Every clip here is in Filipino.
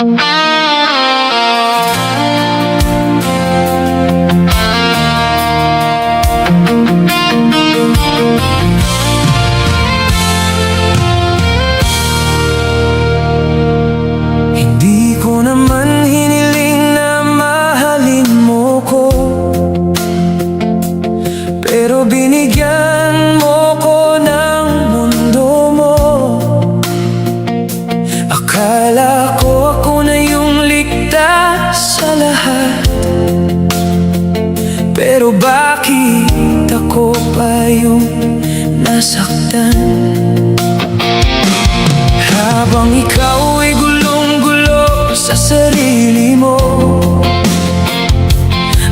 Hindi ko naman hiniling na mahalin mo ko, pero binigyan mo ko ng mundo mo. Akala ko ako na yung ligtas sa lahat, pero bakit ako pa yung nasaktan? Habang ikaw ay gulong-gulo sa sarili mo,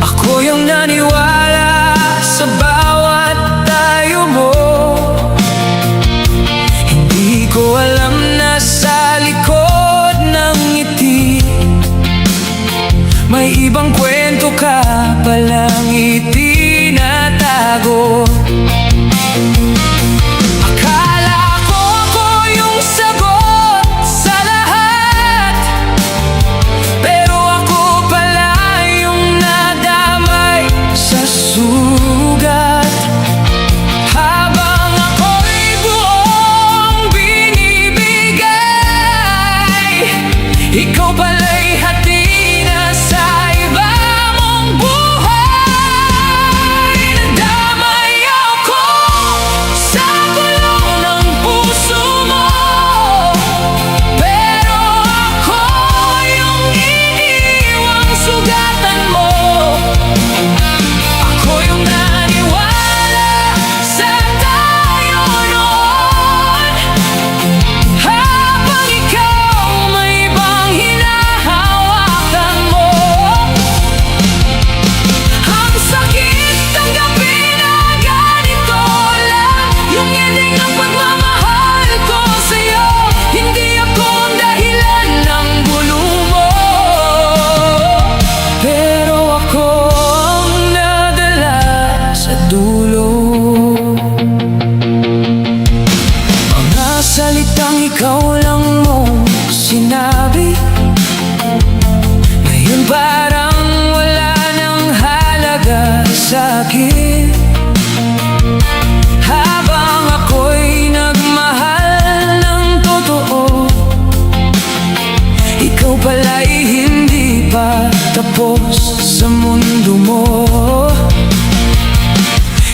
ako yung naniwala sa bawat tayo mo. Hindi ko alam na sa likod ng ngiti may ibang kwento ka palang itinatago. Akala ko ako yung sagot sa lahat, pero ako pala yung nadamay sa sugat. Habang ako'y buong binibigay, ikaw pala'y hati na sa iba mong buhay. Nadamay ako sa gulo ng puso mo, pero ako yung iniwang sugatan mo. Ako yung naniwala sa tayo noon, habang ikaw may ibang hinahawakan mo. Ang sakit tanggapin na ganito lang yung ending ng pagmamahal ko sa'yo. Hindi ako ang dahilan ng gulo mo, pero ako ang nadala sa dulo. Mga salitang ikaw lang mong sinabi, ngayon parang wala nang halaga sa'kin. Habang ako'y nagmahal ng totoo, ikaw pala'y hindi pa tapos sa mundo mo.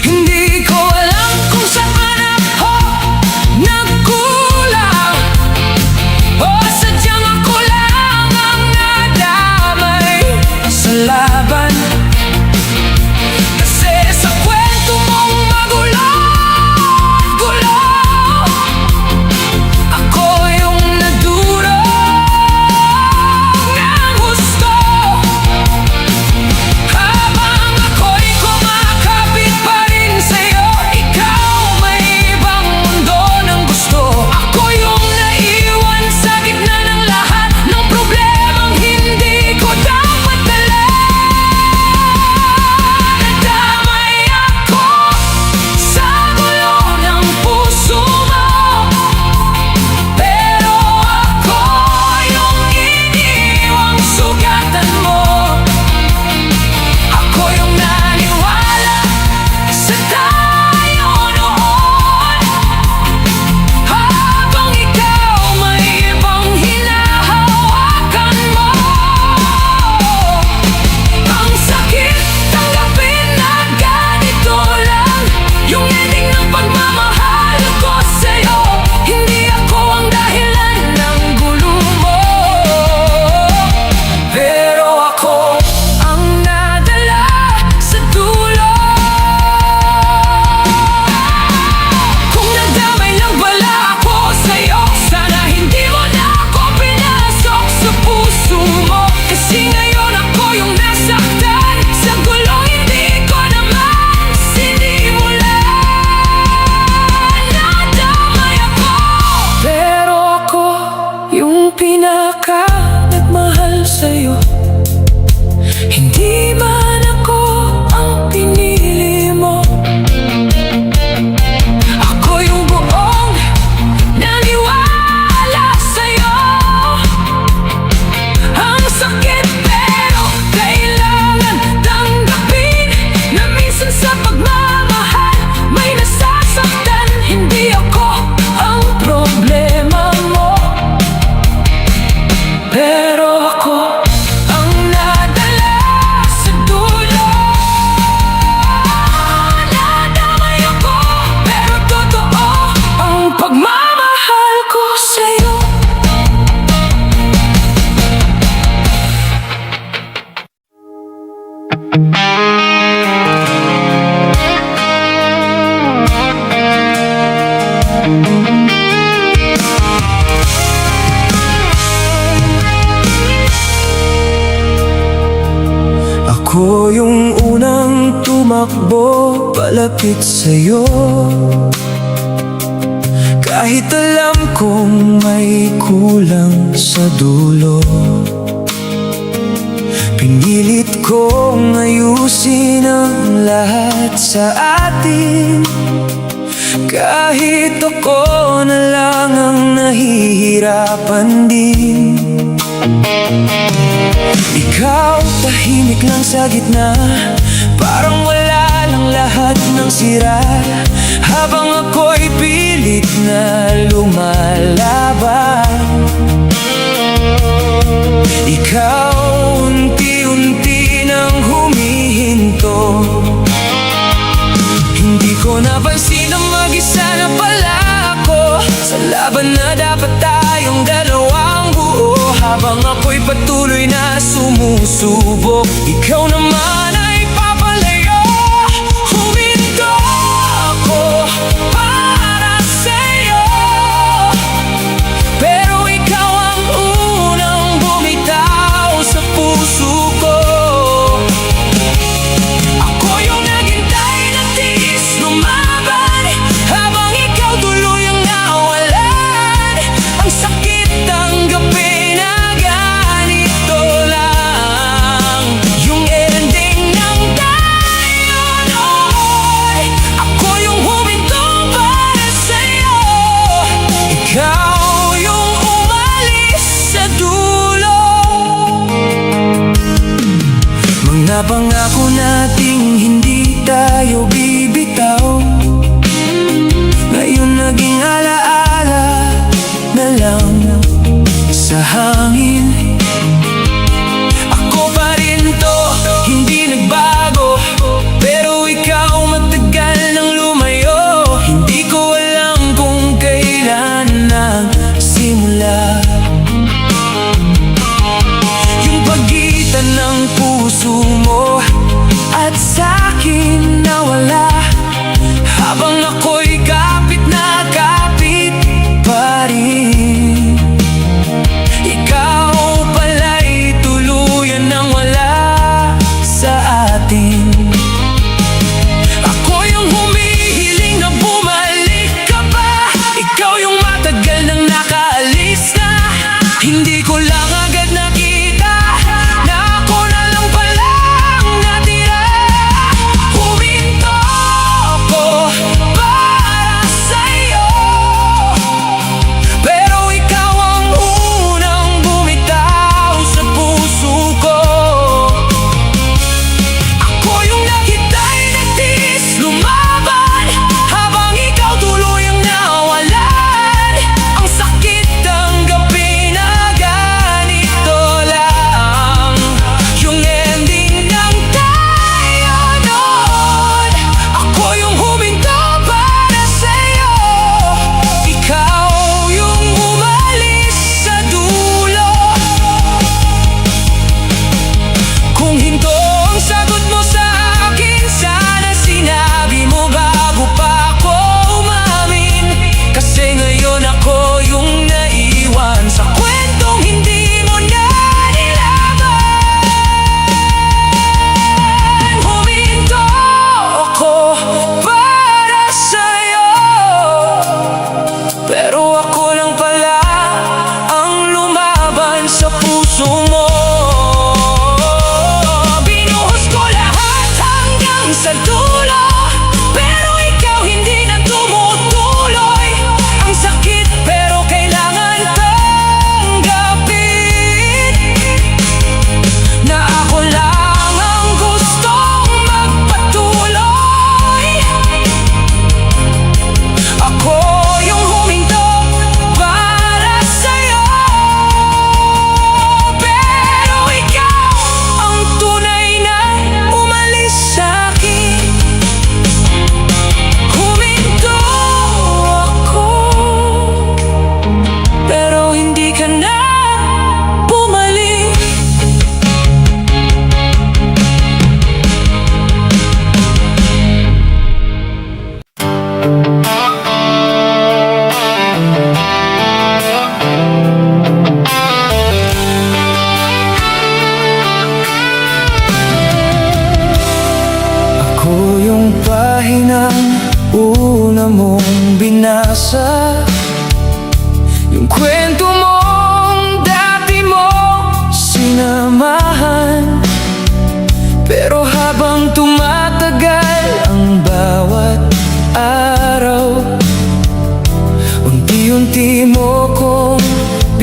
Hindi ko alam kung saan ako nagkulang, o sadyang ako lang ang nadamay sa laban. Kasi sa kwento mong magulo-gulo, ako yung nadurog ng gusto. Habang ako'y kumakapit pa rin sa'yo, ikaw may ibang mundo ng gusto. Ako yung naiwan sa gitna ng lahat ng problemang hindi ko dapat dala. Nadamay ako sa gulo ng puso mo, pero ako yung iniwang sugatan mo. Ako yung naniwala sa tayo noon, habang ikaw may ibang hinahawakan mo. Ang sakit tanggapin na ganito lang yung ending ng pagmamahal ko sa'yo. Hindi ako ang dahilan ng gulo mo, pero ako ang nadala sa dulo. Kung nadamay lang pala ako sa'yo, sana hindi mo na ako pinasok sa puso mo. Kasi ngayon ako yung nasaktan sa gulong hindi ko naman sinimulan. Nadamay ako, pero ako yung pinaka nagmahal sa'yo. Hindi man ako ang pinili mo, ako yung buong naniwala sa'yo. Ako yung unang tumakbo palapit sa'yo, kahit alam kong may kulang sa dulo. Pinilit kong ayusin ang lahat sa atin, kahit ako na lang ang nahihirapan din. Ikaw tahimik lang sa gitna, parang wala lang lahat ng sira, habang ako'y pilit na lumalaban. Ikaw unti-unti nang humihinto, hindi ko napansin na mag-isa na pala ako sa laban na dapat tayong dalawang buo. Habang ako'y patuloy na sumusubok, ikaw naman ay papalayo. Huminto ako para sa'yo, pero ikaw ang unang bumitaw sa puso ko. Ako yung naghintay na tiis lumaban, habang ikaw tuloy ang nawalan. Ang sakit tanggapin na ganito lang yung ending ng tayo noon. Ako yung huminto para sa'yo, ikaw yung umalis sa dulo. Mga pangako nating hindi tayo bibitaw, ngayon naging alaala na lang sa hangin. Ako pa rin to, hindi nagbago, pero ikaw matagal nang lumayo. Hindi ko alam kung kailan nagsimula yung pagitan ng puso mo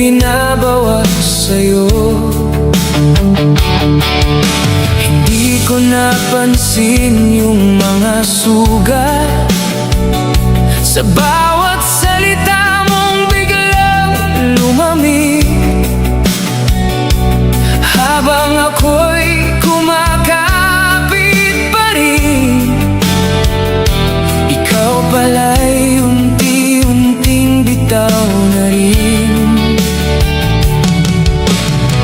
binabawas sa'yo. Hindi ko napansin yung mga sugat sa bawat salita mong biglang lumamig. Habang ako'y kumakapit pa rin, ikaw pala'y unti-unting bitaw na rin.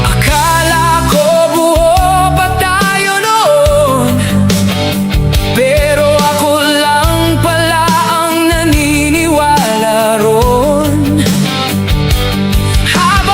Akala ko buo pa tayo noon, pero ako lang pala ang naniniwala ron. Habang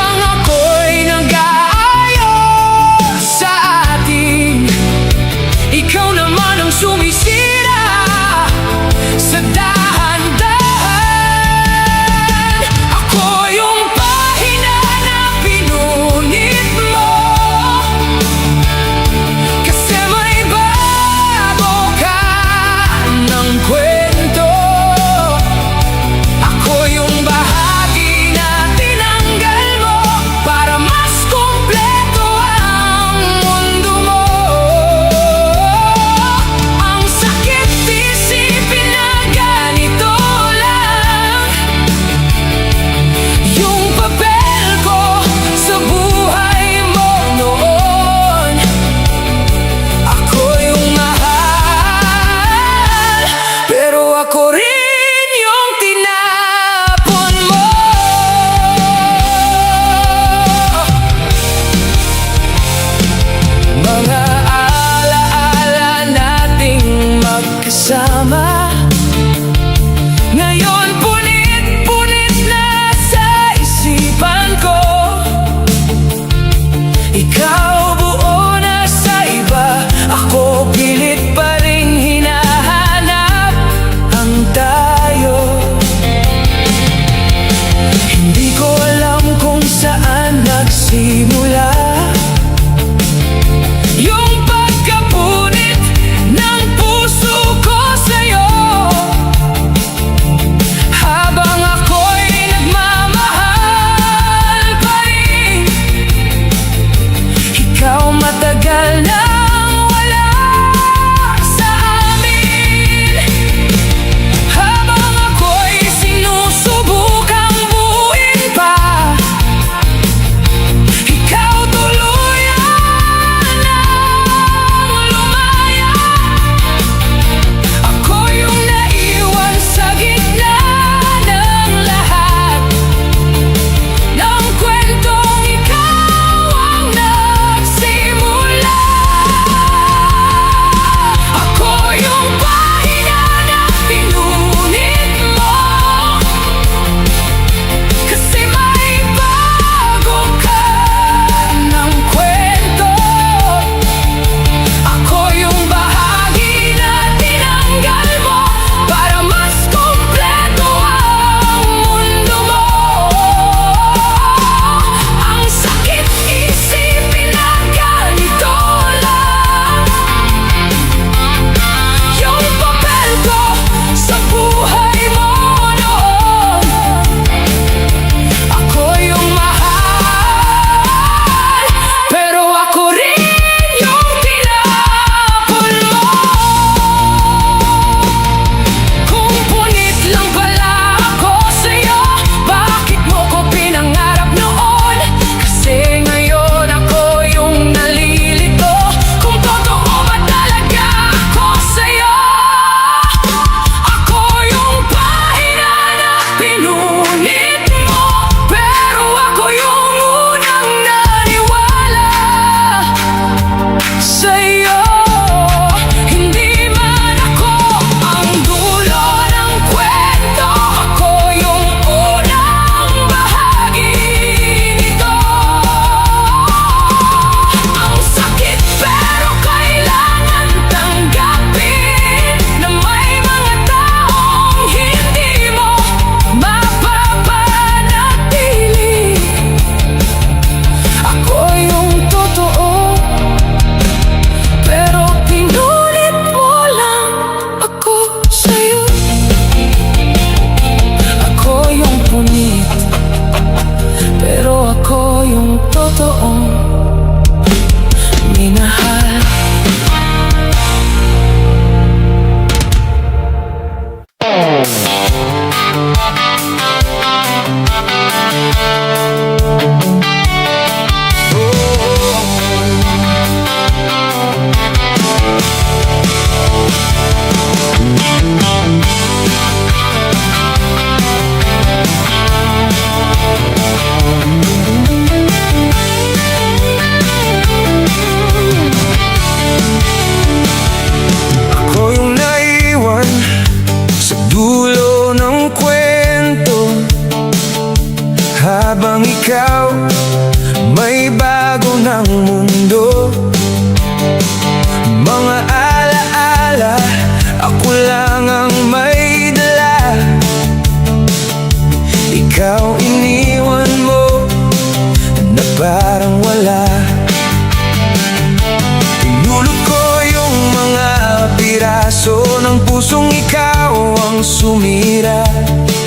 pusong ikaw ang sumira,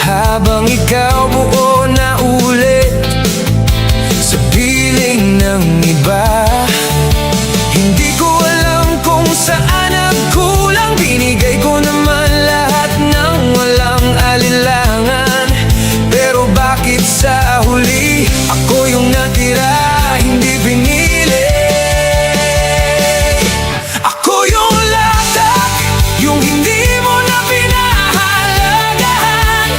habang ikaw buo na ulit sa piling ng iba. Hindi ko alam kung saan nagkulang, binigay ko naman lahat ng walang alinlangan. Pero bakit sa huli ako yung natira, hindi pinili? Ako yung latak, yung hindi mo na pinahalagahan,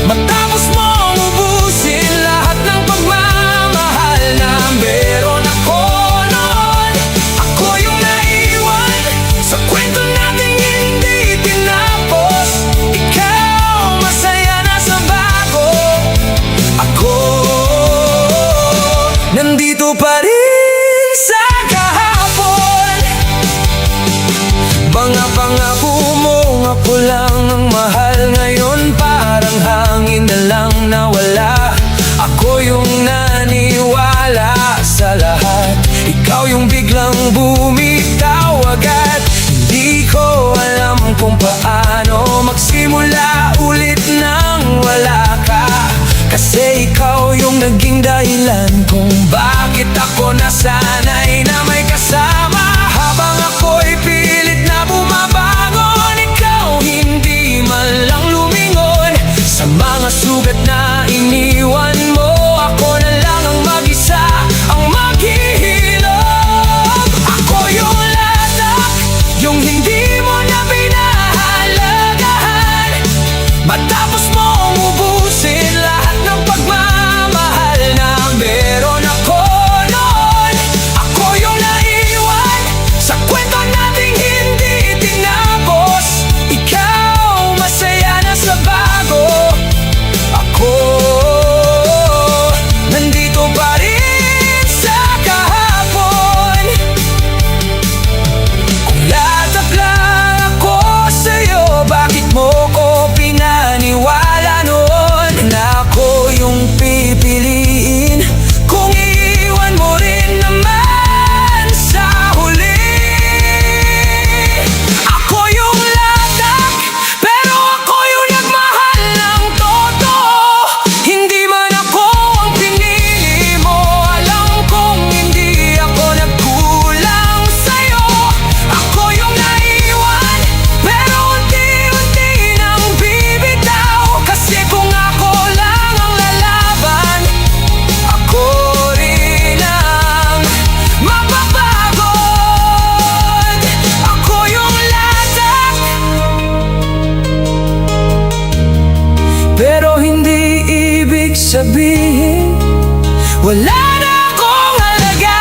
matapos mong ubusin lahat ng pagmamahal na meron ako noon. Ako yung naiwan sa kwento nating hindi tinapos. Ikaw masaya na sa bago, ako nandito pa rin sa kahapon. Mga pangako mo, ako lang ang mahal. Ngayon parang hangin na lang nawala. Ako yung naniwala sa lahat, ikaw yung biglang bumitaw agad. Hindi ko alam kung paano magsimula ulit nang wala ka, kasi ikaw yung naging dahilan kung bakit ako nasanay na may kasama. Habang ako'y pilit na bumabangon, ikaw hindi man lang lumingon. Sa mga sugat na iniwan mo, ako na lang ang mag-isa, ang maghihilom. Ako yung latak, yung hindi mo na pinahalagahan, matapos mong ubusin lahat ng pagmamahal na meron ako noon. Ako yung naiwan sa kwento nating hindi tinapos. Ikaw masaya na sa bago, ako nandito pa rin sa kahapon. Kung latak lang ako sa'yo, bakit mo ko pinaniwala noon na ako yung pipiliin kung iiwan mo rin naman sa huli? Ako yung latak, pero ako yung nagmahal ng totoo. Hindi man ako ang pinili mo, alam kong hindi ako nagkulang sa'yo. Ako yung naiwan, pero unti-unti nang bibitaw. Kasi kung ako lang ang lalaban, ako rin ang mapapagod. Ako yung latak, pero hindi ibig sabihin wala na akong halaga.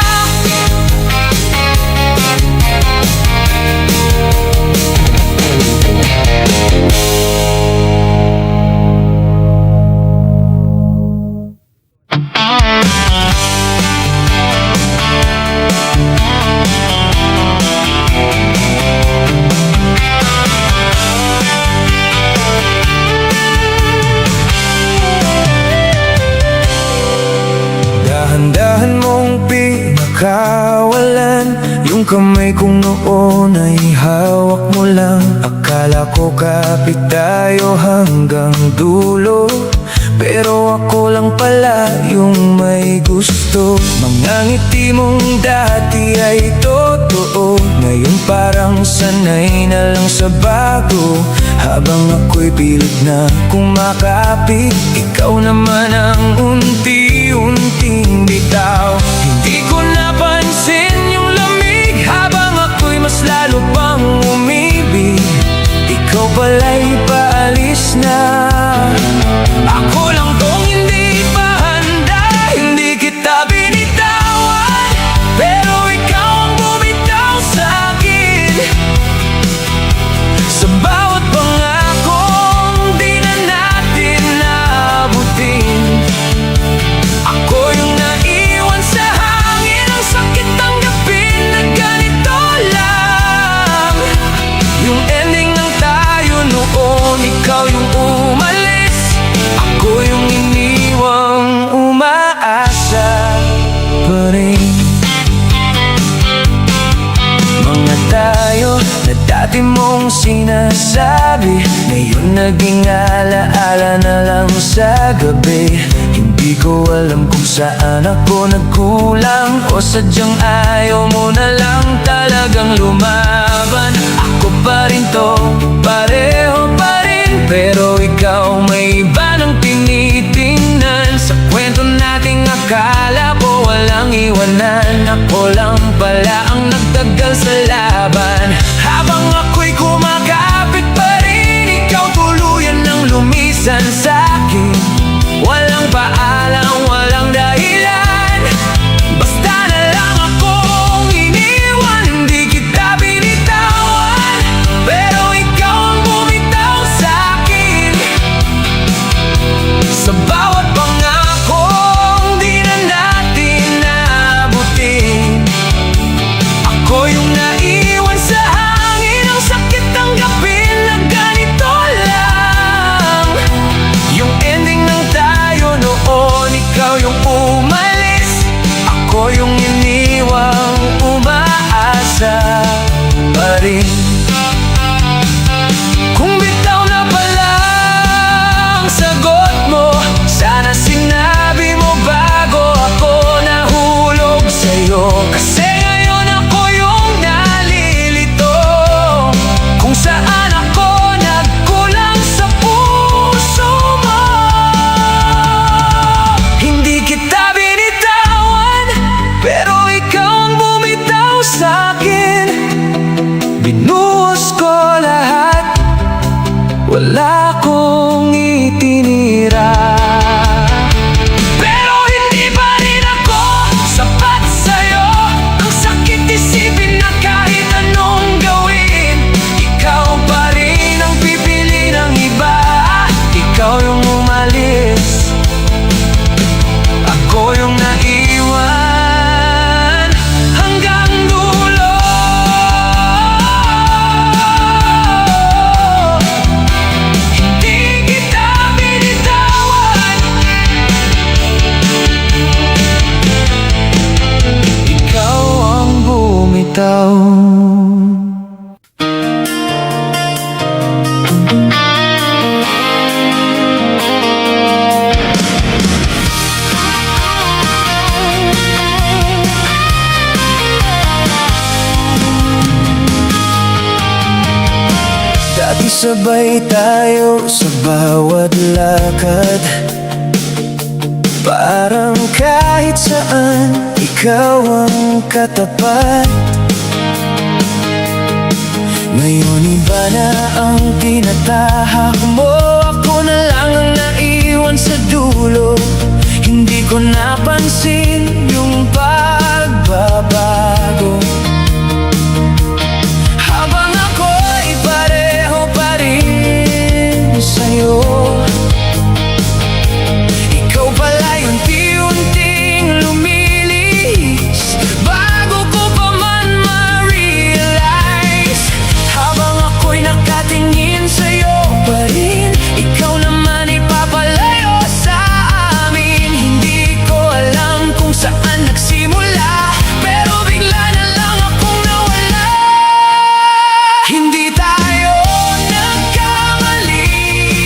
Dahan-dahan mong pinakawalan yung kamay kong noon ay hawak mo lang. Akala ko kapit tayo hanggang dulo, pero ako lang pala yung may gusto. Mga ngiti mong dati ay totoo, ngayon parang sanay na lang sa bago. Habang ako'y pilit na kumakapit, ikaw naman ang unti-unting bitaw. Hindi ko napansin yung lamig habang ako'y mas lalo pang umibig. Ikaw pala'y paalis na, ako lang tong hindi pa handa. Hindi kita binitawan, pero ikaw ang bumitaw sa akin. Sa bawat pangakong di na natin naabutin, ako yung naiwan sa hangin. Ang sakit tanggapin na ganito lang yung ending ng tayo noon. nagsabi, ngayon naging alaala na lang sa gabi. Hindi ko alam kung saan ako nagkulang, o sadyang ayaw mo na lang talagang lumaban. Ako pa rin to, pareho pa rin, pero ikaw may iba nang tinitingnan. Sa kwento nating akala ko walang iwanan, ako lang pala ang nagtagal sa laban. Habang ako'y kumakapit pa rin, ikaw tuluyan ng lumisan sa'kin. Walang paalam, walang dahilan, basta na lang akong iniwan. Hindi kita binitawan, pero ikaw ang bumitaw sa'kin. Sa bawat pangakong di na natin naabutin, ako yung naiwan sa hangin. Ang sakit tanggapin na ganito lang yung ending ng tayo noon. Ikaw yung umalis, ako yung iniwang umaasa pa rin. Kung bitaw na pala ang sagot mo, sana sinabi mo bago ako nahulog sa'yo. Kasi ngayon ako yung nalilito, kung saan ako nagkulang sa puso mo. Hindi kita binitawan, pero ikaw ang bumitaw sa'kin. Binuhos ko lahat, wala akong itinira. Pero hindi pa rin ako sapat sa'yo. Ang sakit isipin na kahit anong gawin, ikaw pa rin ang pipili ng iba. Ikaw yung umalis, ako yung naiwan hanggang dulo. Hindi kita binitawan, ikaw ang bumitaw. Dati sabay tayo sa bawat lakad, parang kahit saan ikaw ang katapat. Ngayon iba na ang tinatahak mo, ako na lang ang naiwan sa dulo. Hindi ko napansin yung pagbabago. Habang ako'y pareho pa rin sa'yo, ikaw pala'y unti-unting lumilis, bago ko pa man ma-realize. Habang ako'y nakatingin sa'yo pa rin, ikaw naman ay papalayo sa amin. Hindi ko alam kung saan nagsimula, pero bigla na lang akong nawala. Hindi tayo nagkamali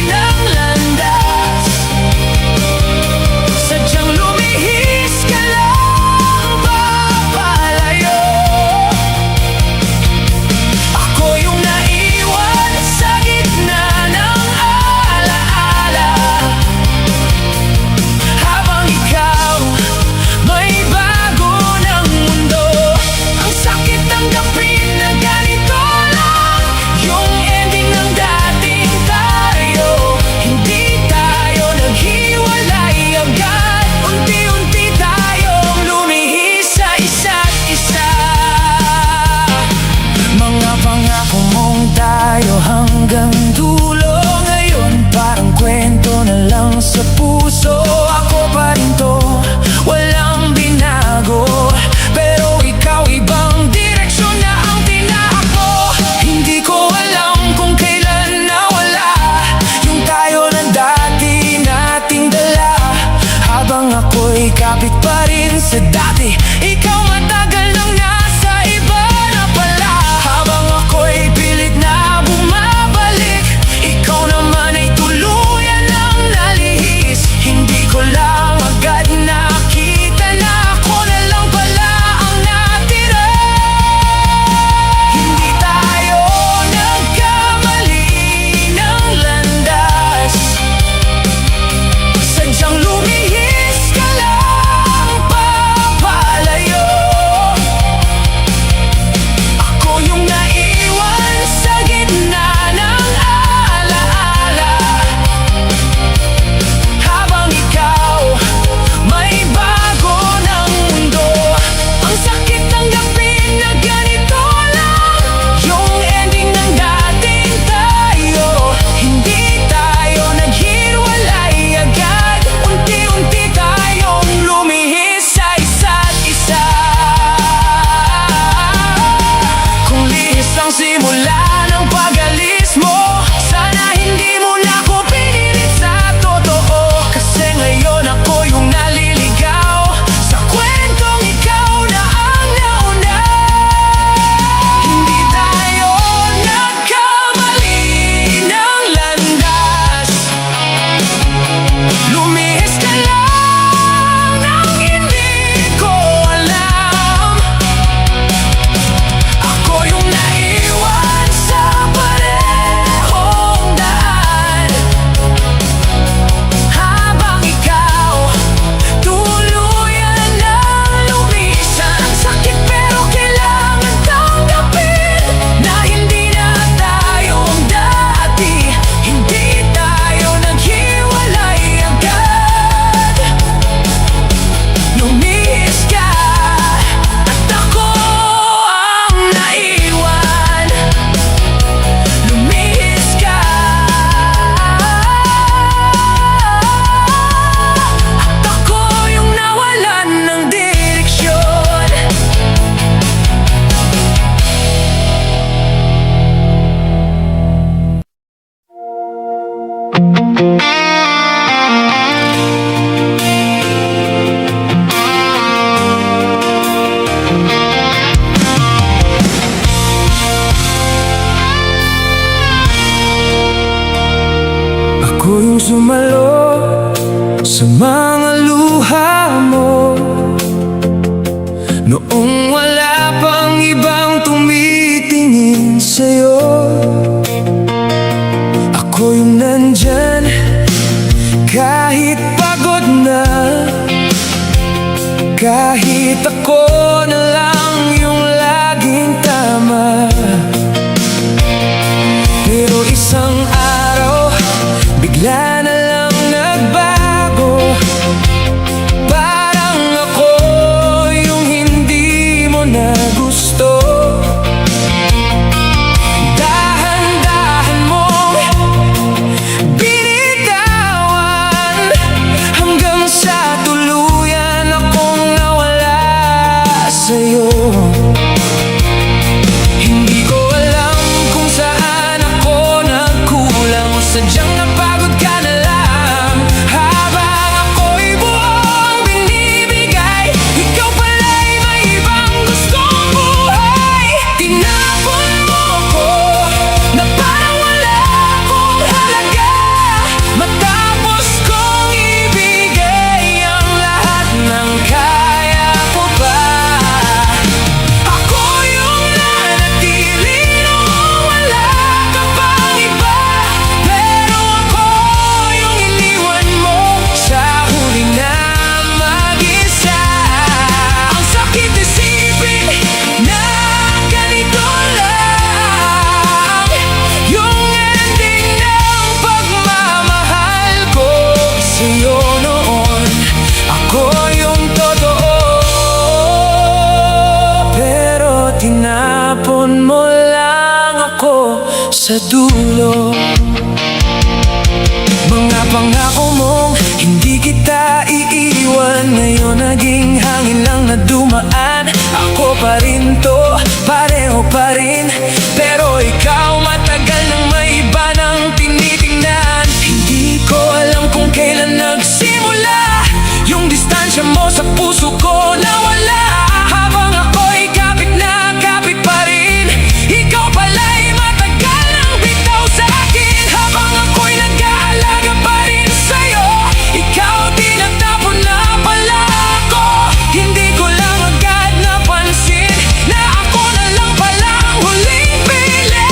ng landas, sadyang lumihis ka lang papalayo. Ako yung naiwan sa gitna ng alaala, habang ikaw may bago ng mundo. Ang sakit tanggapin na ganito lang yung ending ng dating tayo. Hindi tayo naghiwalay agad, unti-unti tayong lumihis sa isa't isa. Mga pangako mong tayo hanggang dulo, ngayon parang kwento na lang sa puso. Ako pa rin to, walang binago, pero ikaw ibang direksyon na ang tinahak mo. Hindi ko alam kung kailan nawala yung tayo na dati nating dala. Habang ako'y kapit pa rin sa dati, ikaw matagal nang nasa iba na pala. Habang ako'y pilit na bumabalik, sumalo sa mga luha mo. Noong wala pang ibang tumitingin sa'yo, ako yung nandyan kahit pagod na, kahit ako na lang yung laging tama. Pero isang araw, bigla na lang nagbago. Parang ako yung hindi mo na gusto. Dahan-dahan mong binitawan, hanggang sa tuluyan akong nawala sa'yo. Hindi ko alam kung saan ako nagkulang, o sadyang napagod ka na lang. Habang ako'y buong binibigay, ikaw pala'y may ibang gustong buhay. Tinapon mo ko na parang wala akong halaga, matapos kong ibigay ang lahat ng kaya ko pa. Ako yung nanatili noong wala ka pang iba, pero ako yung iniwan mo sa huli na mag-isa. Ang sakit isipin na ganito lang yung ending ng pagmamahal ko sa'yo noon. Ako yung totoo, pero tinapon mo lang ako sa dulo. Mga pangako mong hindi kita iiwan, ngayon naging hangin lang na dumaan. Ako pa rin to, pareho pa rin, pero ikaw matagal nang may iba nang tinitingnan. Hindi ko alam kung kailan nagsimula yung distansya mo sa puso ko nawala. Habang ako'y kapit na kapit pa rin, ikaw pala'y matagal nang bitaw sa akin. Habang ako'y nag-aalaga pa rin sa'yo, ikaw tinatapon na pala ako. Hindi ko lang agad napansin na ako na lang pala ang huling pili.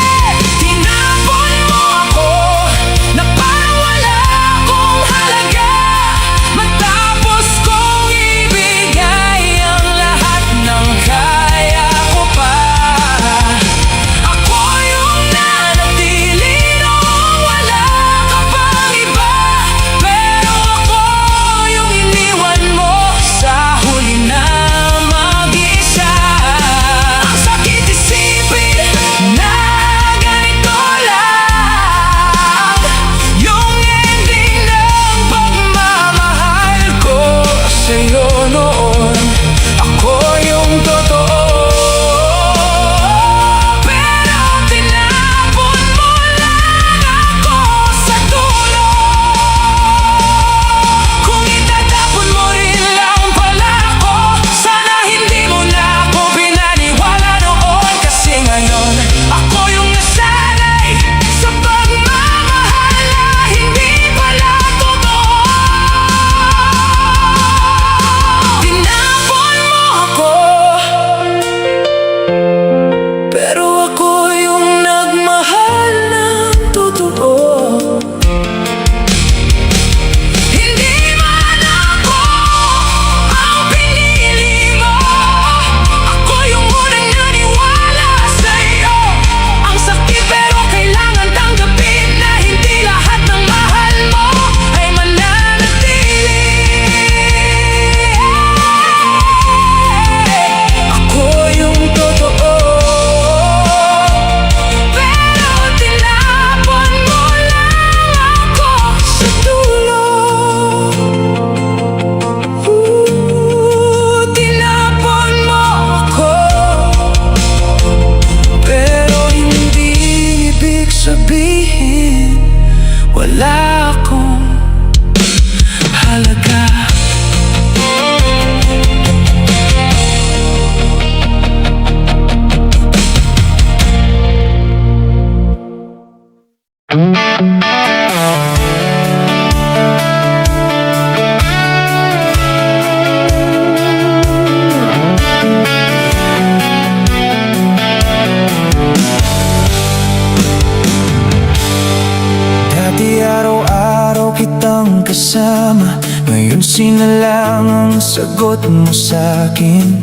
Pansin na lang ang sagot mo sa'kin.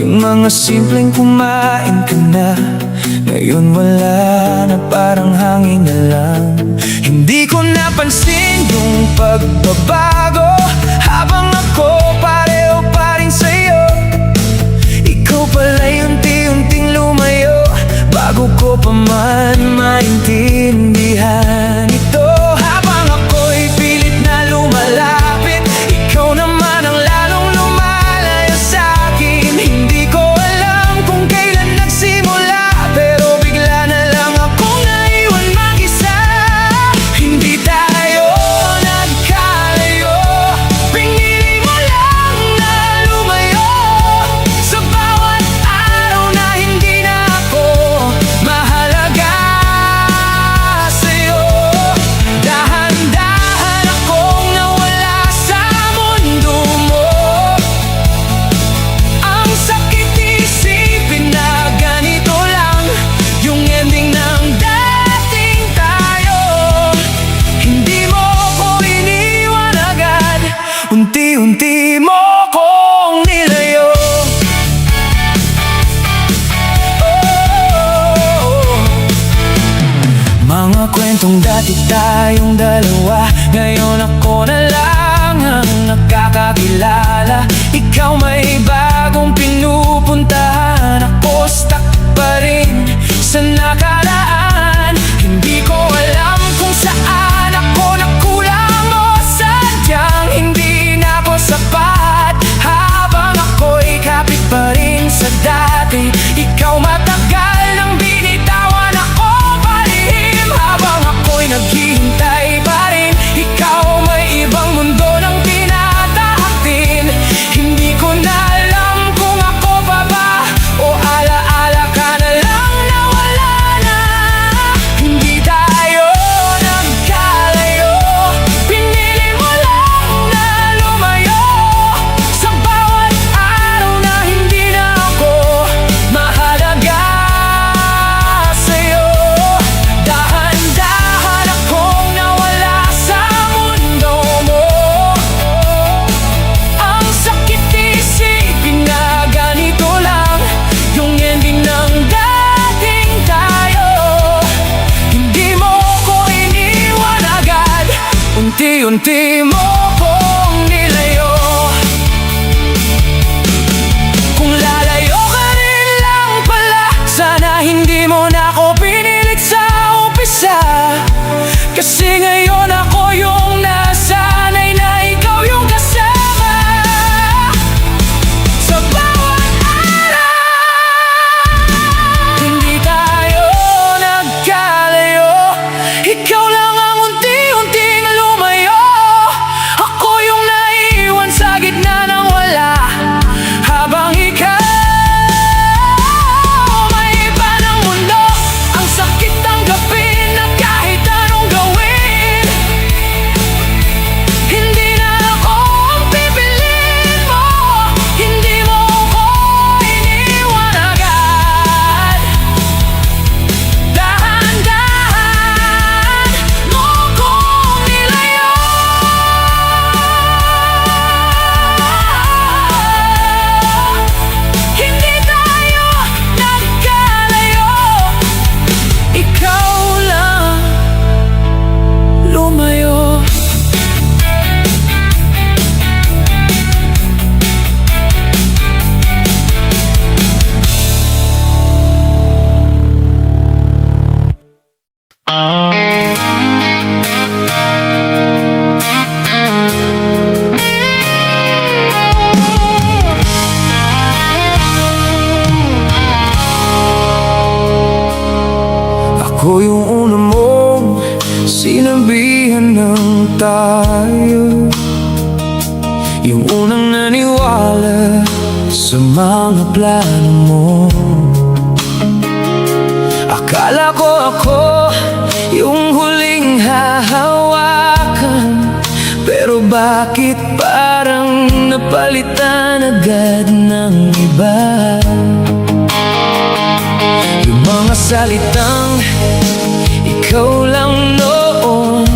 Yung mga simpleng kumain ka na, ngayon wala na, parang hangin na lang. Hindi ko napansin yung pagbabago, habang ako pareho pa rin sa'yo. Ikaw pala'y unti-unting lumayo, bago ko pa man maintindihan ito. Habang ako'y pilit na lumalapit, ikaw naman ang lalong lumalayo sa'kin. Hindi ko alam kung kailan nagsimula, pero bigla na lang akong naiwan mag-isa. Hindi tayo nagkalayo, pinili mo lang na lumayo. Sa bawat araw na hindi na ako mahalaga sa'yo, dahan-dahan akong nawala sa mundo mo. Ang sakit isipin na ganito lang yung ending ng dating tayo. Hindi mo ko iniwan agad, unti-unti mo kong nilayo. Mga kwentong dati tayong dalawa, ngayon ako na lang ang nakakakilala. Ikaw may bagong pinupuntahan, ako stuck pa rin sa nakaraan. Hindi ko alam kung saan ako nakulang o sadyang hindi na ako sapat. Habang ako'y kapit pa rin sa dati, ikaw matagal nang binitawan, ako palihim. Habang ako'y naghihintay pa rin, ikaw may ibang mundo nang tinatahak din. Hindi ko na alam kung ako pa ba o alaala ka na lang na wala na. Hindi tayo nagkalayo, pinili mo lang na lumayo. Sa bawat araw na hindi na ako mahalaga sa'yo, dahan-dahan akong nawala sa mundo mo. Ang sakit isipin na ganito lang yung ending ng dating tayo. Hindi mo ko iniwan agad, unti-unti mo kong nilayo. Kung lalayo ka rin lang pala, sana hindi mo na ako pinilit sa umpisa. Kasi ngayon ako yung nasanay na ikaw yung kasama. Sa bawat araw, hindi tayo nagkalayo, ikaw lang ang unti-unting lumayo. Ako yung naiwan sa gitna ng wala, habang ikaw may iba ng mundo. Ang sakit tanggapin na kahit anong gawin, hindi na ako ang pipiliin mo. Hindi mo ko iniwan agad, dahan-dahan mo kong nilayo. Hindi tayo nagkalayo, ikaw lang lumayo. Ako yung una mong sinabihan ng tayo, yung unang naniwala sa mga plano mo. Akala ko ako yung huling hahawakan, pero bakit parang napalitan agad ng iba? Yung mga salitang ikaw lang noon,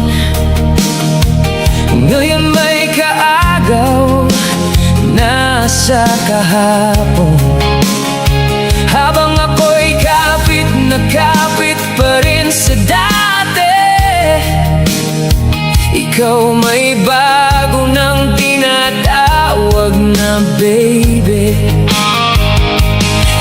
ngayon may kaaga sa kahapon. Habang ako'y kapit na kapit pa rin sa dati, ikaw may bago nang tinatawag na baby.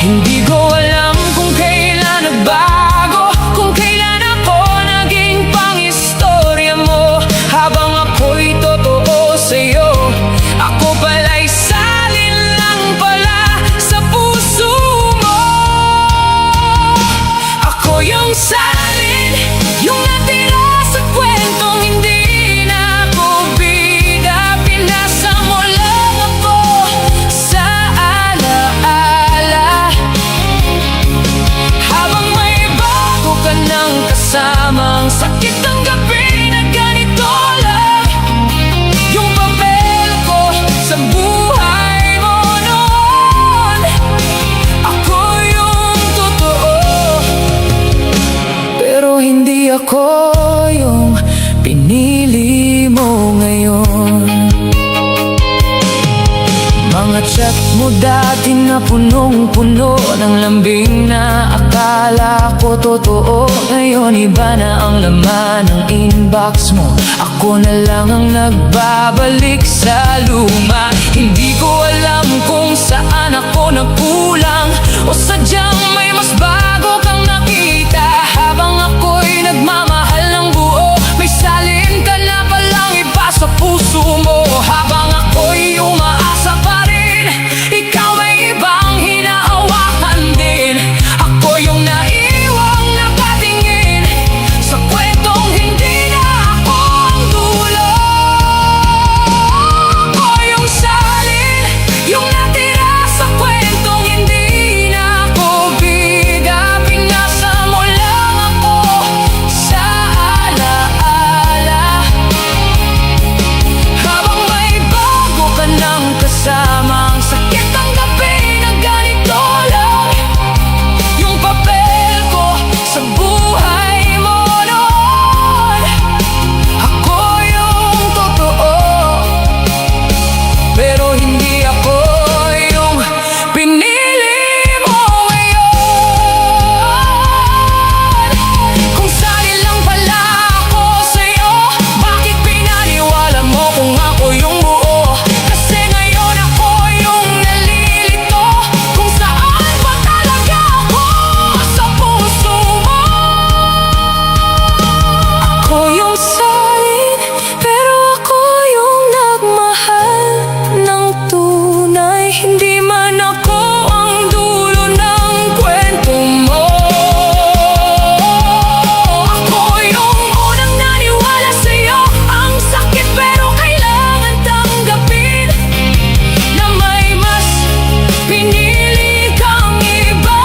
Hindi ko alam kung kailan nagbago, kung kailan ako naging pang-istorya mo. Habang ako'y totoo sa'yo, ako pala'y salin lang pala sa puso mo. Ako yung salin, yung natira sa kwentong hindi na ako bida. Pinasa mo lang ako sa alaala. Habang may bago ka nang kasamang sakit ng gabi na ganito lang yung papel ko sa buhay mo noon. Ako yung totoo, pero hindi ako yung pinili mo ngayon. Mga chat mo dati na punong-puno ng lambing na akala ko totoo. Ngayon iba na ang laman ng inbox mo. Ako na lang ang nagbabalik sa luma. Hindi ko alam kung saan ako nagkulang o sadyang may mas bago kang nakita. Habang ako'y nagmamahal ng buo, may salin ka na palang iba sa puso mo. Habang ako'y umaasa pa rin, ikaw may ibang hinahawakan din. Ako yung naiwang nakatingin sa kwentong hindi na ako ang dulo. Ako yung salin, yung natira sa kwentong hindi na ako bida. Pinasa mo lang ako sa alaala. Habang may bago ka nang kasamang sakit ang gabi na ganito lang yung papel ko sa buhay mo noon. Ako yung totoo, pero hindi ako yung pinili mo ngayon. Kung salin lang pala ako sa'yo, bakit pinaniwala mo kung ako yung buo? Kasi ngayon ako yung nalilito kung saan ba talaga ako sa puso mo. Ako yung salin, pero ako yung nagmahal ng tunay. Hindi man ako ang dulo ng kwento mo. Ako yung unang naniwala sa'yo, ang sakit pero kailangan tanggapin na may mas pinili kang iba.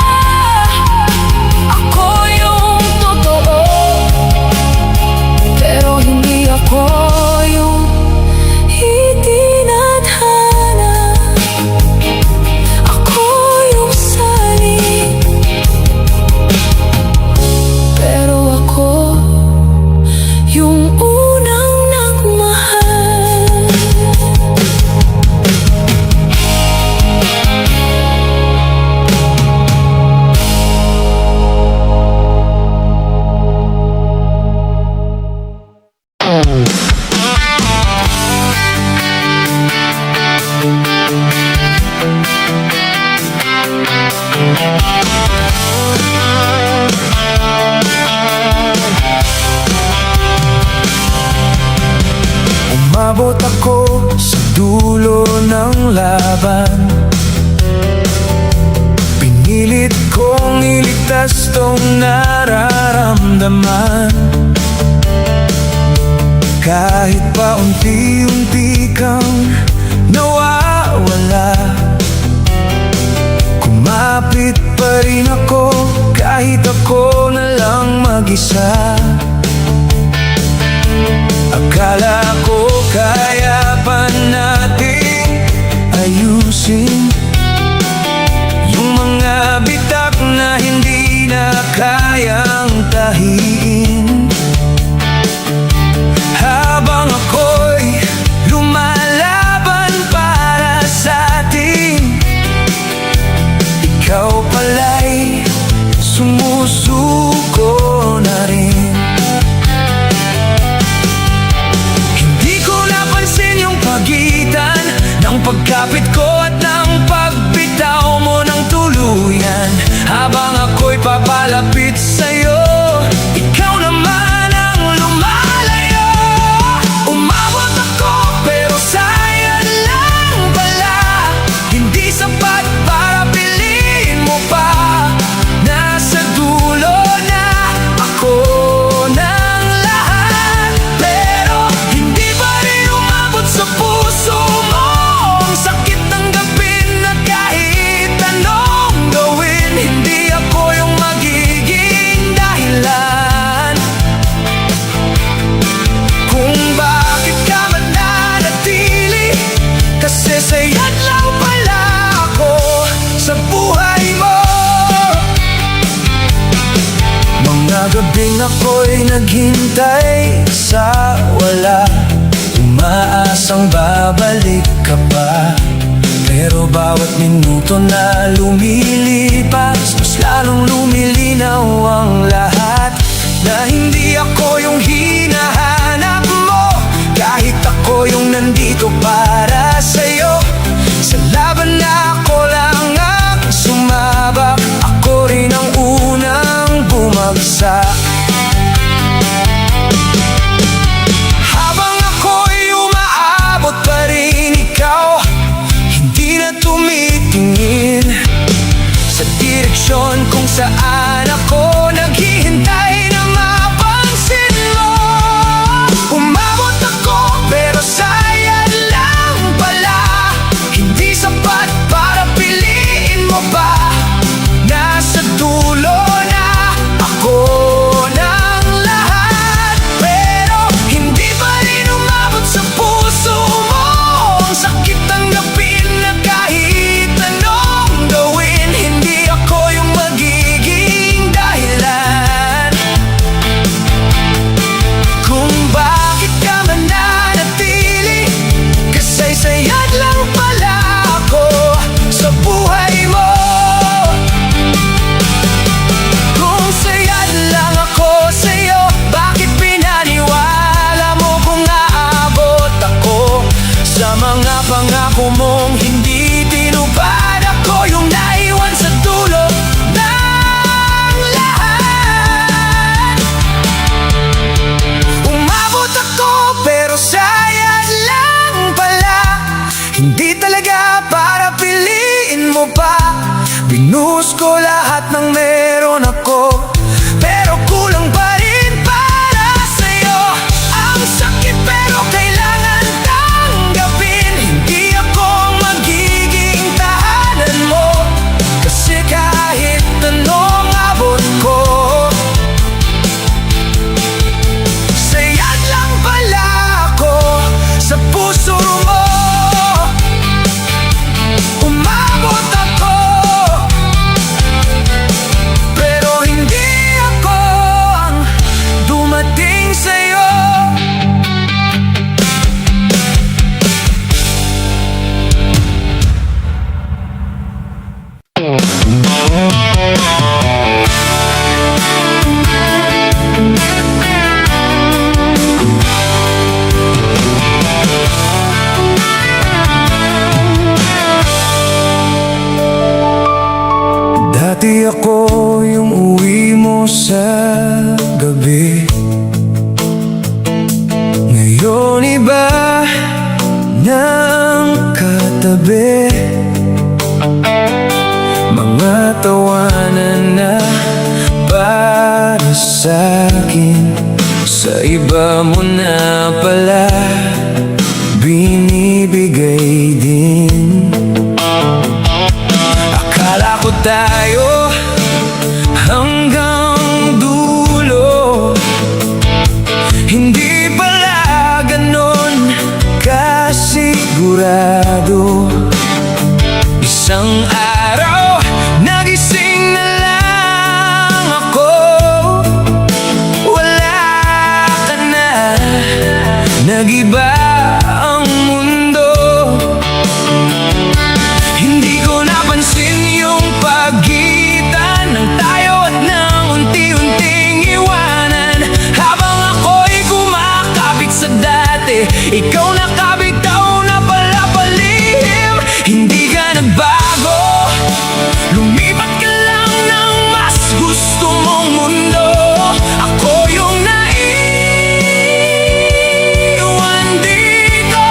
Ako yung totoo, pero hindi ako yung itinadhana. Ako yung salin, pero ako yung unang nagmahal. Umabot ako sa dulo ng laban. Pinilit kong iligtas tong nararamdaman. Kahit pa unti-unti kang nawawala, kumapit pa rin ako kahit ako na lang mag-isa. Akala ko kaya pa natin ayusin yung mga bitak na hindi na kayang tahiin. Habang ako'y lumalaban para sa atin, tuwing ako'y naghintay sa wala, umaasang babalik ka pa. Pero bawat minuto na lumilipas, mas lalong lumilinaw ang lahat, na hindi ako yung hinahanap mo, kahit ako yung nandito para sa'yo. Sa laban na ako lang ang sumabak, ako rin ang unang bumagsak. Habang ako'y umaabot pa rin, ikaw hindi na tumitingin sa direksyon kung saan ako naghihintay na mapansin mo. Umabot ako pero sayang lang pala, hindi sapat para piliin mo pa. Nasa dulo na ako ng lahat, pero hindi pa rin umabot sa puso mo. Ang sakit tanggapin na kahit anong gawin, hindi ako yung magiging dahilan kung bakit ka mananatili. Kasaysayad lang pala ako sa buhay mo. Kung sayad lang ako sa'yo, bakit pinaniwala mo kung aabot ako sa mga pangako mong hindi tinupad? Ako yung naiwan sa dulo ng lahat. Umabot ako pero sayad lang pala, hindi talaga para piliin mo pa. Binuhos ko lahat ng meron ako, pero kulang pa rin para sa'yo. Ang sakit pero kailangan tanggapin, hindi ako ang magiging tahanan mo. Kasi kahit anong abot ko, sayad lang pala ako sa puso mo. Umabot ako pero hindi ako ang dumating sa'yo. Dati ako yung uwi mo sa gabi, ngayon iba na ang katabi. Mga tawanan na para sa'kin, sa iba mo na pala binibigay din. Akala ko tayo hanggang dulo, hindi pala ganon kasigurado. Isang araw nagising na lang ako, wala ka na, nag-iba ang mundo. Hindi ko napansin yung pagitan ng tayo at ng unti-unting iwanan. Habang ako'y kumakapit sa dati, ikaw nakabitaw na pala palihim. Hindi ka nagbago, lumipat ka lang ng mas gusto mong mundo. Ako yung naiwan dito,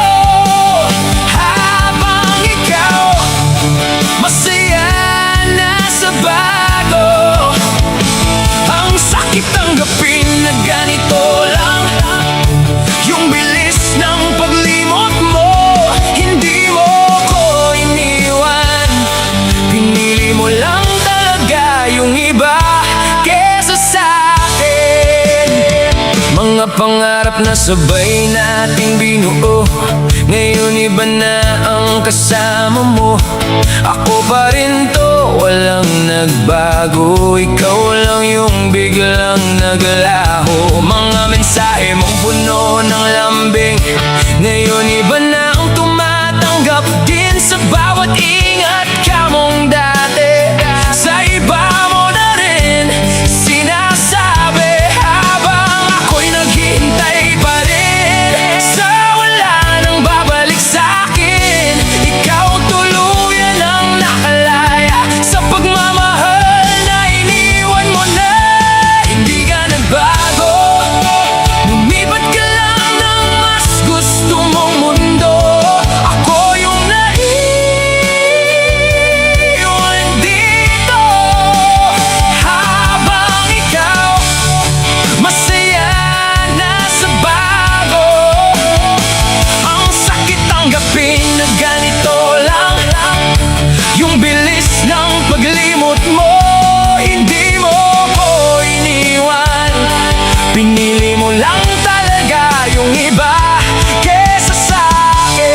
habang ikaw masaya na sa bago. Ang sakit tanggapin na ganito lang yung bilis ng paglimot mo. Hindi mo ko iniwan, pinili mo lang talaga yung iba kesa sa akin. Mga pangarap na sabay nating binuo. Ngayon iba na ang kasama mo. Ako pa rin to, walang nagbago. Ikaw lang yung biglang naglaho. Mga mensahe mong puno ng lambing, ngayon iba na ang tumatanggap din sa bawat ingat ka mong dati. Sa iba mo na rin sinasabi, habang ako'y naghihintay pa rin sa wala nang babalik sa'kin. Ikaw tuluyan ang nakalaya sa pagmamahal na iniwan mo na. Hindi ka nagbago, lumipat ka lang ng mas gusto mong mundo. Ako yung naiwan dito, habang ikaw masaya na sa bago. Ang sakit tanggapin na ganito lang yung bilis ng paglimot mo. Hindi mo ko iniwan, pinili mo lang talaga yung iba kesa sa'kin.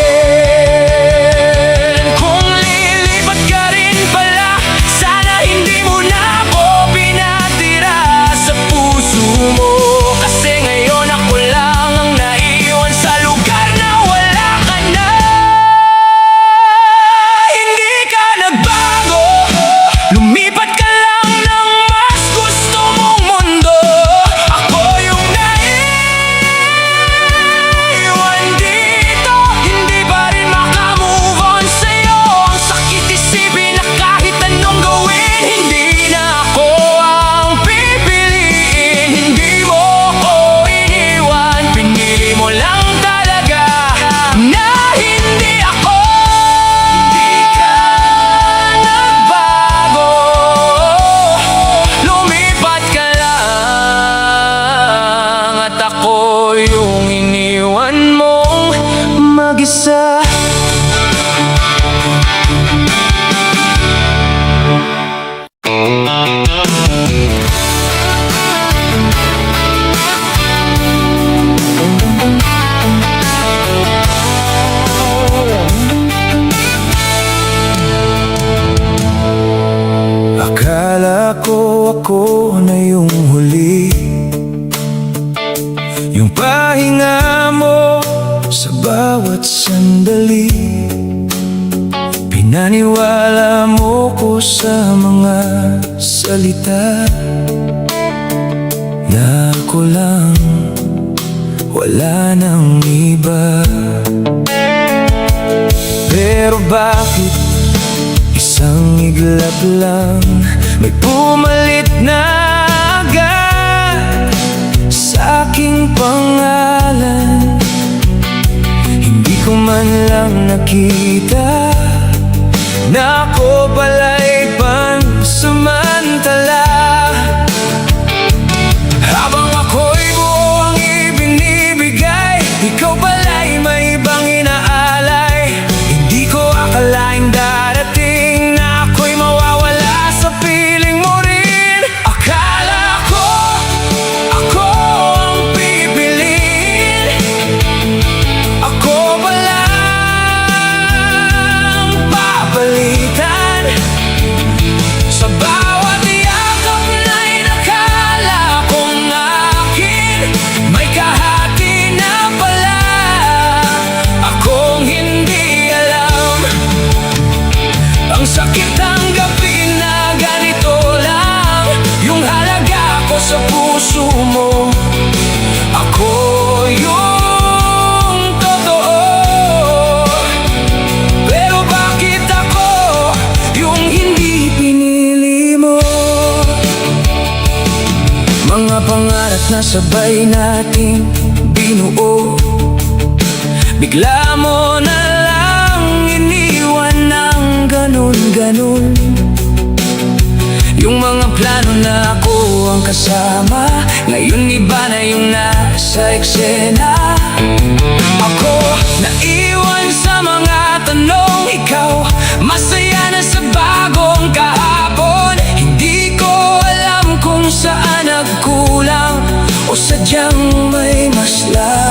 Kung lilipat ka rin pala, sana hindi mo na ako pinatira sa puso mo. Kasi ngayon ako lang ang naiwan sa lugar na wala ka na. Hindi ka nagbago, lumipat ka lang ng mas gusto mong mundo. Ako yung naiwan dito, hindi pa rin makamove on sa'yo. Ang sakit isipin na kahit anong gawin, hindi na ako ang pipiliin. Hindi mo ko iniwan, pinili mo lang talaga na hindi ako. Hindi ka nagbago, lumipat ka lang, at ako yung iniwan mong mag-isa. Akala ko ako na yung huli, yung pahinga mo sa bawat sandali. Pinaniwala mo ko sa mga salita na ako lang, wala nang iba. Pero bakit isang iglap lang may pumalit na agad sa aking pangalan? Hindi ko man lang nakita na ako pala'y pansamantala. Habang ako'y buo ang ibinibigay, ikaw pala'y may ibang inaalay. Hindi ko akalaing darating na ako'y mawawala sa piling mo rin. Akala ko ako ang pipiliin, ako palang papalitan. Sa bawat yakap na'y nakala kong akin, may kahati na pala akong hindi alam. Ang sakit tanggapin na ganito lang yung halaga ko sa puso mo. Ako yung totoo, pero bakit ako yung hindi pinili mo? Mga pangarap na sabay nating binuo, bigla mo na lang iniwan ng ganun-ganun. Yung mga plano na ako ang kasama, ngayon iba na yung nasa eksena. Ako naiwan sa mga tanong, ikaw masaya na sa bagong kahapon. Hindi ko alam kung saan nagkulang o sadyang may mas lalo.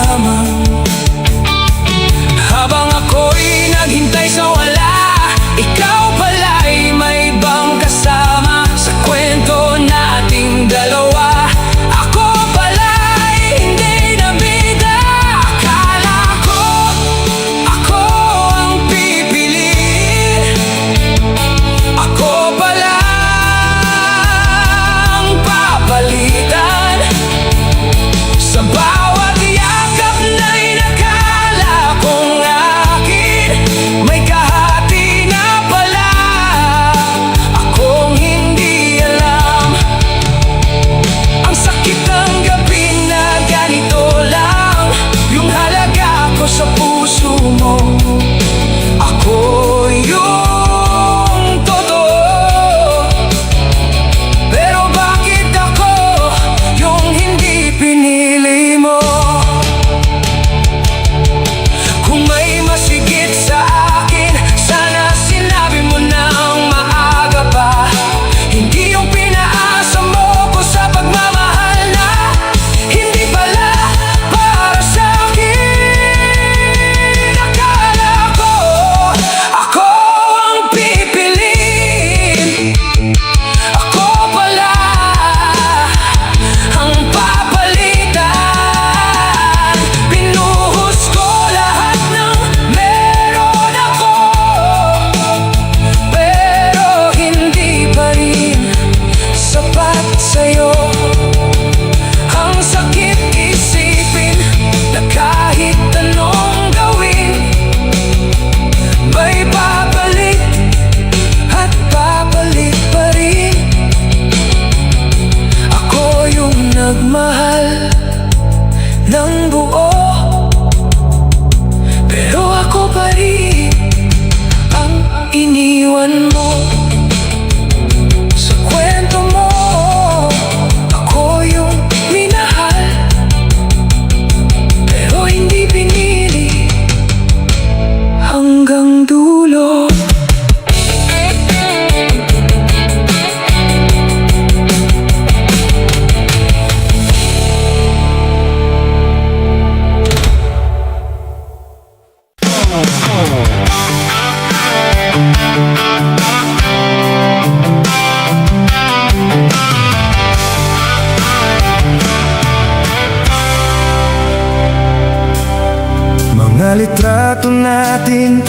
kwarto natin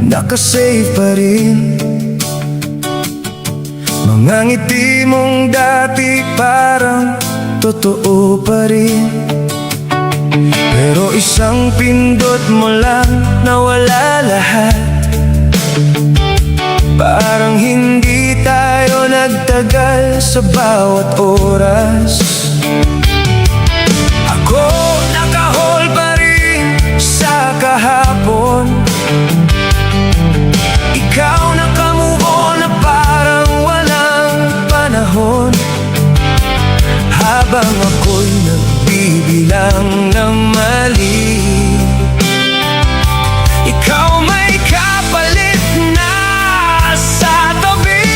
nakasave pa rin. Mga ngiti mong dati parang totoo pa rin. Pero isang pindot mo lang nawala lahat. Parang hindi tayo nagtagal sa bawat oras. Ako nakahol pa rin sa kahapon. Ikaw nakamove on na parang walang panahon. Habang ako'y nagbibilang ng mali, ikaw may kapalit na sa tabi.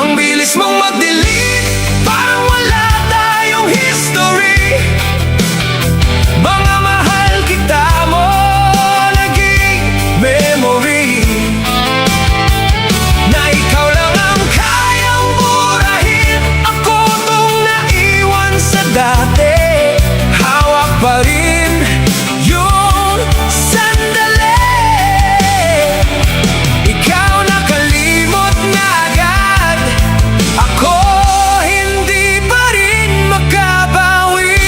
Ang bilis mong mag-delete, parang wala tayong history. Mga mahal kita mo, naging memory. Na ikaw lang ang kayang burahin. Ako tong naiwan sa dati. Hawak pa rin yung sandali. Ikaw nakalimot na agad. Ako hindi pa rin makabawi.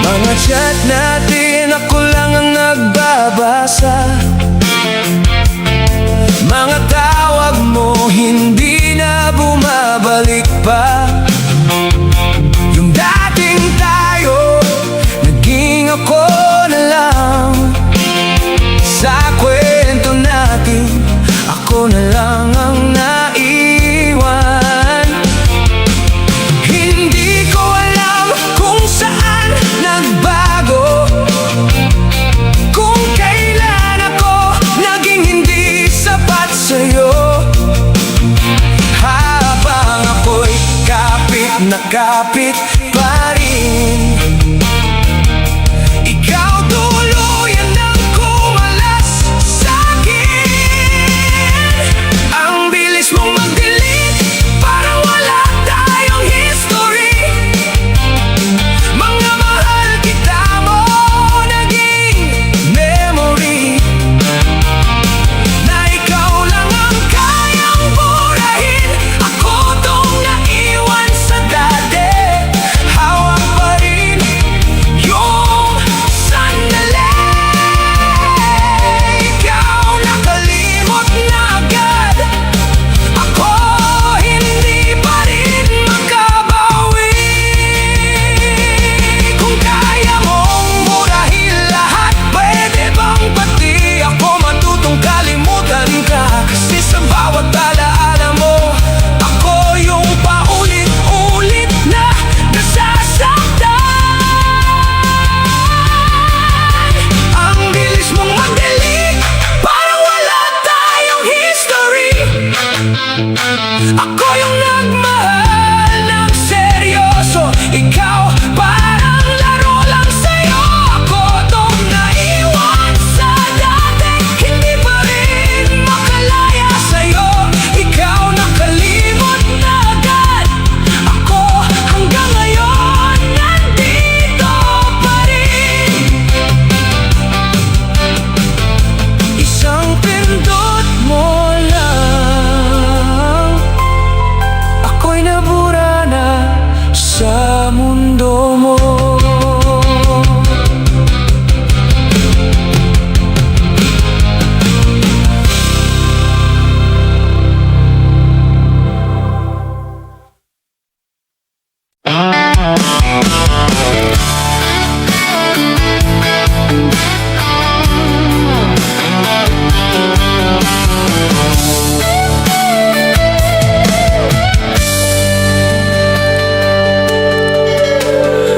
Mga chat natin, ako lang ang nagbabasa. Mga tawag mo, hindi na bumabalik pa. Yung dating tayo, naging ako na lang. Sa kwento natin, ako na lang ang naiwan. Hindi ko alam kung saan nagbago, kung kailan ako naging hindi sapat sa'yo. Habang ako'y kapit na kapit pa rin, ikaw tuluyan ng kumalas sa'kin. Ang bilis mong mag-delete, parang wala tayong history. Mga mahal kita mo, naging memory. Na ikaw lang ang kayang burahin. Ako tong naiwan sa dati. Hawak pa rin yung sandali. Ikaw nakalimot na agad. Ako hindi pa rin makabawi. Kung kaya mong murahin lahat, pwede bang pati ako matutong kalimutan ka? Kasi sa bawat alaala mo, ako yung paulit-ulit na nasasaktan. Ang bilis mong mag-delete, parang wala tayong history. Ako yung nagmahal ng seryoso, ikaw parang laro lang sa'yo. Ako tong naiwan sa dati, hindi pa rin makalaya sa'yo. Ikaw nakalimot na agad. Ako hanggang ngayon nandito pa rin. Isang pindot mo lang, ako'y nabura na sa mundo mo.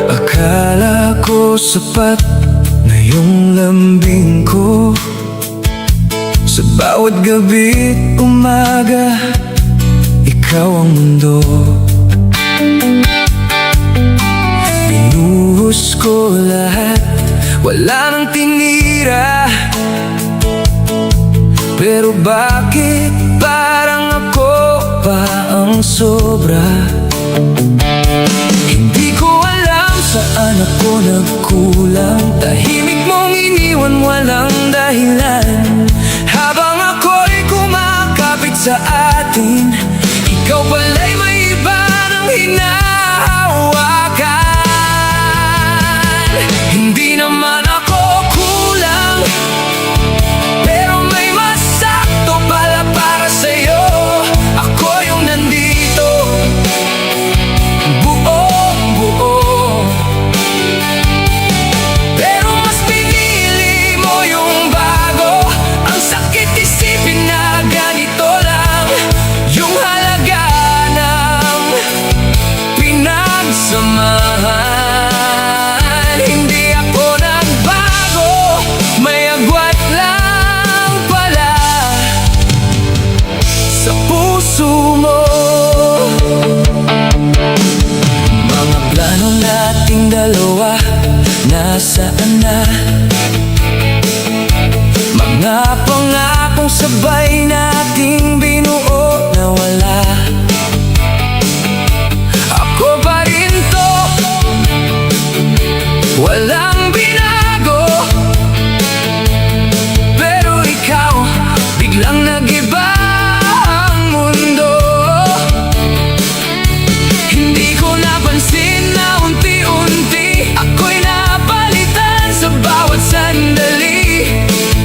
Akala ko sapat na yung lambing ko. Sa bawat gabi't umaga, ikaw ang mundo. Binuhos ko lahat, wala nang tinira. Pero bakit parang ako pa ang sobra? Hindi ako nagkulang. Tahimik mong iniwan walang dahilan. Habang ako'y kumakapit sa atin, ikaw pala'y may iba ng hinahawakan. Hindi naman ako kulang, pero may mas sakto pala para sa'yo. Ako yung nandito, buong buo. Pero mas pinili mo yung bago. Ang sakit isipin na ganito lang yung halaga ng pinagsamahan. Hindi ako nagbago, may agwat lang pala sa puso mo. Mga plano nating dalawa, nasaan na? Mga pangakong sabay nating binuo na wala. Ako pa rin to, walang binago. Pero ikaw, biglang nag-iba ang mundo. Hindi ko napansin na unti-unti ako'y napalitan sa bawat sandali.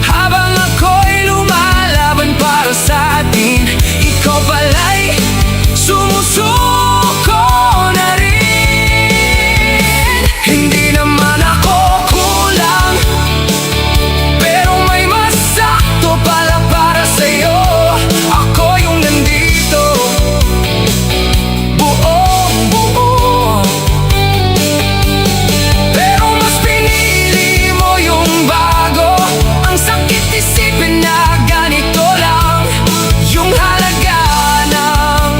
Habang ako'y lumalaban para sa atin, ikaw pala'y sumusuko na rin. Hindi naman ako kulang, pero may mas sakto pala para sa'yo. Ako yung nandito, buong buo. Pero mas pinili mo yung bago. Ang sakit isipin na ganito lang yung halaga ng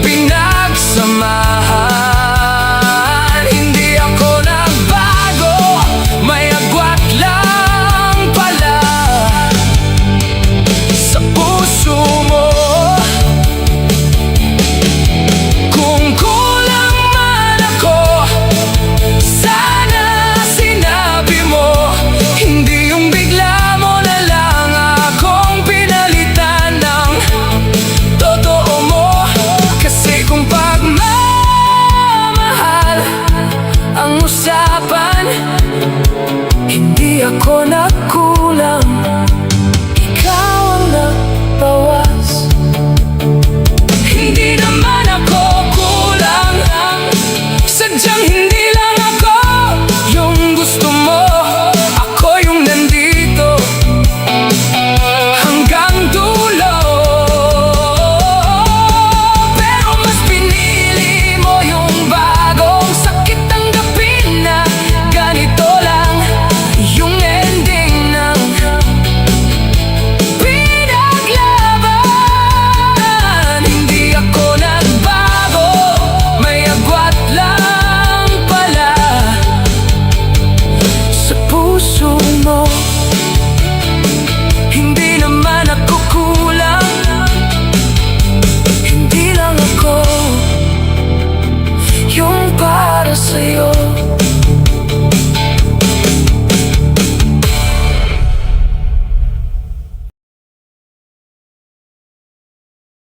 pinagsamahan. Hindi ako nagbago, may agwat lang pala sa puso mo. Kung kulang man ako, sana sinabi mo. Hindi yung bigla mo na lang akong pinalitan ng totoo mo. Kasi kung pagmamahal ang usapan, hindi ako nagkulang.